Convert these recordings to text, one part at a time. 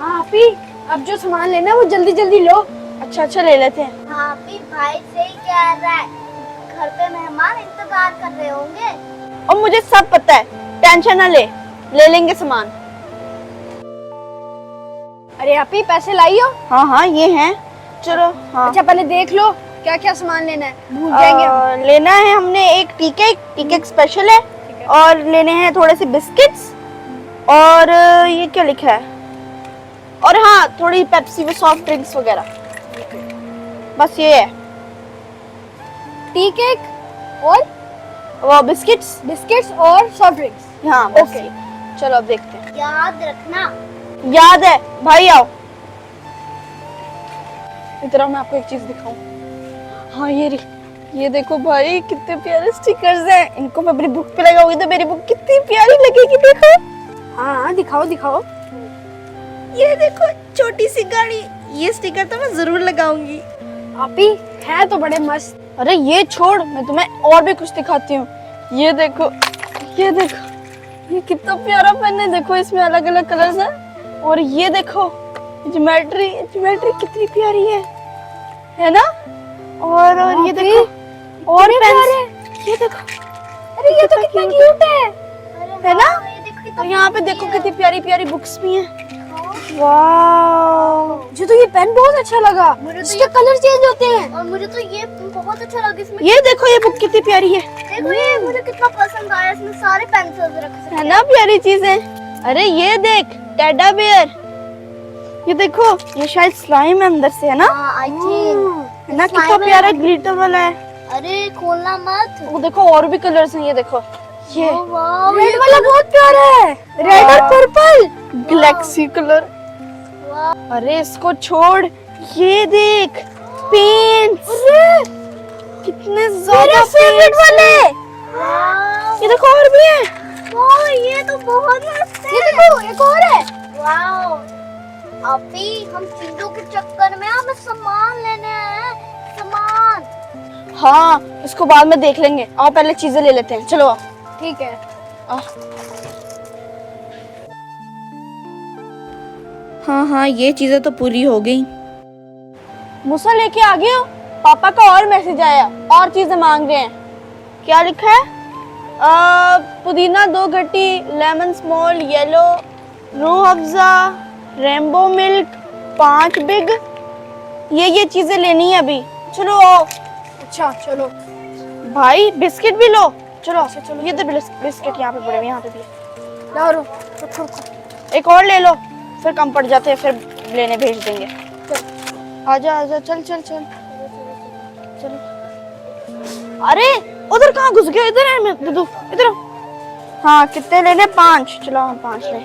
हाँ आपी, अब जो सामान लेना है वो जल्दी जल्दी लो। अच्छा अच्छा ले लेते हैं। हाँ आपी, भाई सही कह रहा है, घर पे मेहमान इंतजार कर रहे होंगे। और मुझे सब पता है, टेंशन ना ले लेंगे सामान। अरे आपी पैसे लाई हो? हाँ हाँ ये हैं, चलो। हाँ अच्छा पहले देख लो क्या क्या सामान लेना है, भूल जाएंगे हम। लेना है हमने एक टी केक स्पेशल है, और लेने हैं थोड़े से बिस्किट्स, और ये क्या लिखा है, और हाँ थोड़ी पेप्सी व सॉफ्ट ड्रिंक्स वगैरह, बस ये है। टी केक और वो बिस्किट्स बिस्किट्स और सॉफ्ट ड्रिंक्स। हाँ बस ओके। ये। चलो अब देखते हैं। याद रखना। याद है भाई, आओ इधर आओ, मैं आपको एक चीज दिखाऊं। हाँ ये देखो भाई, कितने प्यारे स्टिकर्स हैं। इनको मैं अपनी बुक पे लगाऊंगी तो मेरी बुक कितनी प्यारी लगेगी, देखो। हाँ दिखाओ दिखाओ। ये देखो छोटी सी गाड़ी, ये स्टिकर तो मैं जरूर लगाऊंगी। आपी है तो बड़े मस्त। अरे ये छोड़, मैं तुम्हें और भी कुछ दिखाती हूँ। ये देखो ये कितना प्यारा पेन है, देखो इसमें अलग अलग कलर्स हैं। और ये देखो ज्योमेट्री कितनी प्यारी है ना। और ये देखो और पेन, ये देखो। अरे ये तो कितना क्यूट है। अरे है ना? हाँ, ये देखो कितना और यहाँ पे pretty देखो है। कितनी प्यारी प्यारी बुक्स भी हैं। देखो, वाह, मुझे तो ये पेन बहुत अच्छा लगा, मुझे तो इसके कलर चेंज होते हैं। और मुझे तो ये बहुत अच्छा लगा इसमें। ये देखो ये बुक कितनी प्यारी है। देखो ये मुझे कितना पसंद आया, इसमें सारे पेंसिल्स रख सकते है ना प्यारी चीजें। अरे ये देख टेडा बियर, ये देखो ये शायद स्लाइम है अंदर से, है ना। हाँ आई थिंक। है ना, कितना slime है। प्यारा ग्लिटर वाला है। अरे खोलना मत। वो देखो और भी कलर्स हैं, ये देखो ये ओ वाह, रेड वाला बहुत प्यारा है, रेड और पर्पल। Galaxy colour. वाह। अरे इसको छोड़, ये देख पेंट्स, कितने ज्यादा फेवरेट वाले। वाह, ये देखो और भी है। वाह, ये तो बहुत मस्त है। ये देखो एक और है। वाह, अभी हम चीजों के चक्कर में हमें सामान लेने हैं, सामान। हाँ इसको बाद में देख लेंगे, आओ पहले चीजें ले लेते हैं, चलो आओ। ठीक है। हाँ ये चीजें तो पूरी हो गई। मूसा लेके आ गए हो? पापा का और मैसेज आया, और चीजें मांग रहे हैं। क्या लिखा है? पुदीना 2 गट्टी, lemon small yellow, Rooh Afza, rainbow milk 5 big. ये चीजें लेनी है अभी। चलो आओ। अच्छा चलो। भाई बिस्किट भी लो, चलो चलो। ये तो बिस्किट यहाँ पे पड़े हुए, यहाँ पे भी है। लाओ रखो। एक और ले लो, फिर कम पड़ जाते हैं, फिर लेने भेज देंगे। आजा चल चलो। अरे उधर कहाँ घुस गए? इधर है, मैं दुदू इधर। हाँ कितने लेने? 5। चलो हम 5 ले।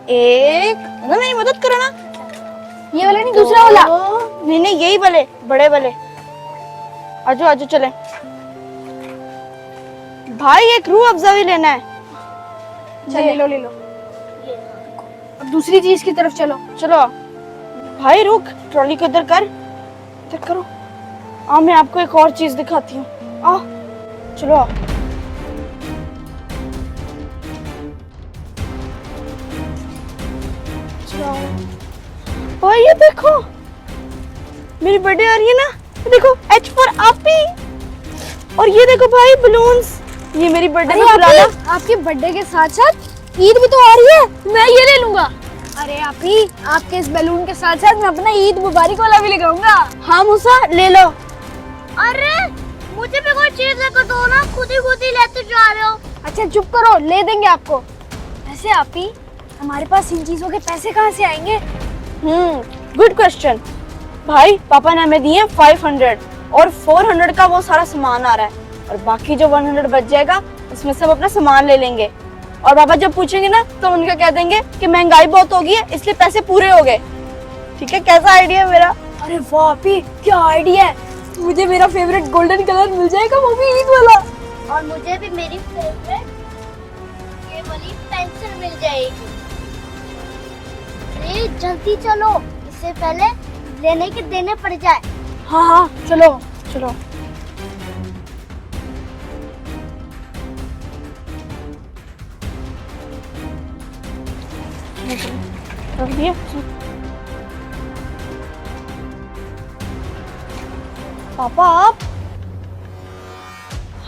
एक ना, मेरी मदद करो ना। ये वाला नहीं, दूसरा वाला। नहीं यही वाले, बड़े वाले। आजो चले। भाई एक रूह अफ़ज़ा भी लेना है। चल ले लो। अब दूसरी चीज की तरफ चलो। चलो भाई रुक, ट्रॉली को इधर करो। आओ मैं आपको एक और चीज दिखाती हूँ। आओ चलो आओ। भाई ये देखो, मेरी बर्थडे आ रही है ना, ये देखो H फॉर आपी। और ये देखो भाई बलून्स, ये मेरी बर्थडे में बुलाना। आपके बर्थडे के साथ साथ ईद भी तो आ रही है, मैं ये ले लूंगा। अरे आपी, आपके इस बैलून के साथ साथ मैं अपना ईद मुबारक वाला भी लगाऊंगा। हाँ मूसा ले लो। अरे मुझे भी कोई चीज लेकर दो ना, खुद ही लेते जा रहे हो। अच्छा चुप करो, ले देंगे आपको। वैसे आपी, हमारे पास इन चीजों के पैसे कहाँ से आएंगे? Good question. भाई पापा ने हमें दिए 500, और 400 का वो सारा सामान आ रहा है, और बाकी जो 100 बच जाएगा उसमें सब अपना सामान ले लेंगे। और पापा जब पूछेंगे ना तो उनका कह देंगे कि महंगाई बहुत होगी है, इसलिए पैसे पूरे हो गए। ठीक है, कैसा आइडिया है मेरा? अरे वाह आपी, क्या आइडिया है। मुझे मेरा फेवरेट गोल्डन कलर मिल जाएगा, वो भी ईद वाला। और मुझे भी मेरी फेवरेट ये वाली पेंसिल मिल जाएगी। अरे जल्दी चलो, इससे पहले लेने के देने पड़ जाए। हाँ चलो। रख दिया। पापा आप,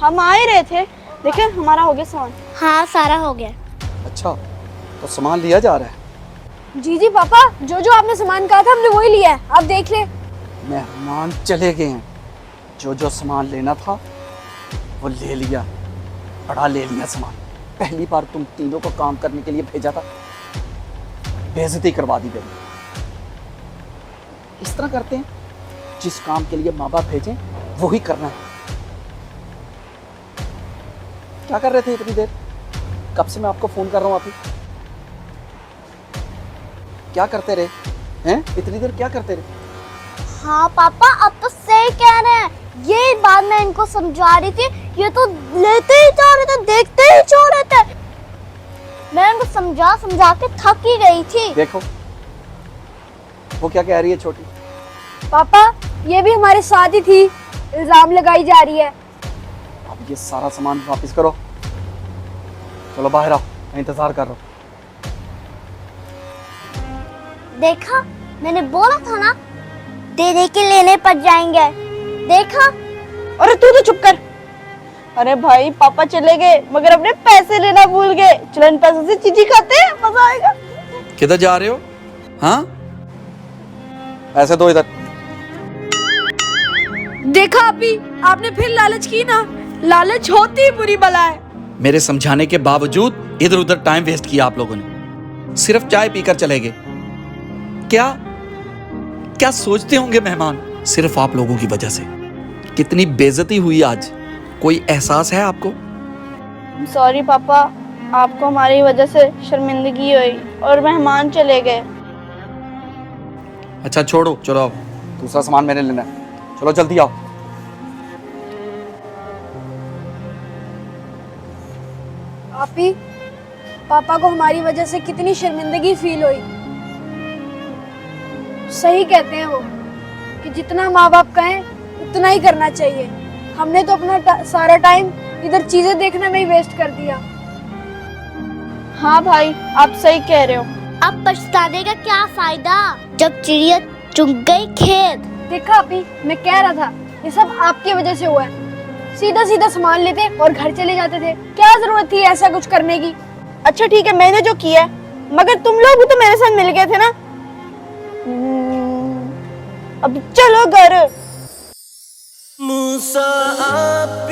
हम आ ही रहे थे, देखे हमारा हो गया सामान। हाँ सारा हो गया। अच्छा, तो सामान लिया जा रहा है। जी जी पापा, जो जो आपने सामान कहा था हमने वही लिया है, आप देख ले। मेहमान चले गए हैं, जो जो सामान लेना था वो ले लिया, बड़ा ले लिया सामान। पहली बार तुम तीनों को काम करने के लिए भेजा था, बेइज्जती करवा दी मेरी। इस तरह करते हैं, जिस काम के लिए माँ बाप भेजें वो ही करना है। क्या कर रहे थे इतनी देर? कब से मैं आपको फोन कर रहा हूँ। अभी क्या करते रहे हैं? इतनी देर क्या करते रहे? हाँ पापा अब तो सही कह रहे हैं, ये बात मैं इनको समझा रही थी, ये तो लेते ही जा रहे थे, देखते ही जा रहे थे। मैं इनको समझा समझा के थक ही गई थी। देखो वो क्या कह रही है छोटी। पापा ये भी हमारे साथ ही थी, इल्जाम लगाई जा रही है। अब ये सारा सामान वापस करो, चलो बाहर आओ, मैं इंतजार कर रहा हूँ। देखा, मैंने बोला था ना, देने के लेने पर जाएंगे। देखा। अरे तू तो चुप कर। अरे भाई पापा चले गए मगर अपने पैसे लेना भूल गए। चलो इन पैसों से चीजी खाते हैं, मजा आएगा। किधर जा रहे हो? हाँ, ऐसे दो इधर। देखा अभी, आपने फिर लालच की ना, लालच होती ही बुरी बला है। मेरे समझाने के बावजूद इधर उधर टाइम वेस्ट किया आप लोगों ने, सिर्फ चाय पीकर चले गए। क्या क्या सोचते होंगे मेहमान सिर्फ आप लोगों की वजह से? कितनी बेइज्जती हुई आज, कोई एहसास है आपको? सॉरी पापा, आपको हमारी वजह से शर्मिंदगी हुई और मेहमान चले गए। अच्छा छोड़ो, चलो आओ, दूसरा सामान मैंने लेना है, चलो जल्दी आओ। आप ही, पापा को हमारी वजह से कितनी शर्मिंदगी फील हुई। सही कहते हैं वो कि जितना माँ बाप कहें उतना ही करना चाहिए। हमने तो अपना सारा टाइम इधर चीजें देखने में ही वेस्ट कर दिया। हाँ भाई आप सही कह रहे हो। अब पछताने का क्या फायदा जब चिड़िया चुग गई खेत। देखा अभी, मैं कह रहा था ये सब आपकी वजह से हुआ है। सीधा सीधा सामान लेते और घर चले जाते थे, क्या जरूरत थी ऐसा कुछ करने की। अच्छा ठीक है, मैंने जो किया है, मगर तुम लोग भी तो मेरे साथ मिल गए थे ना। अब चलो घर। मूसा आप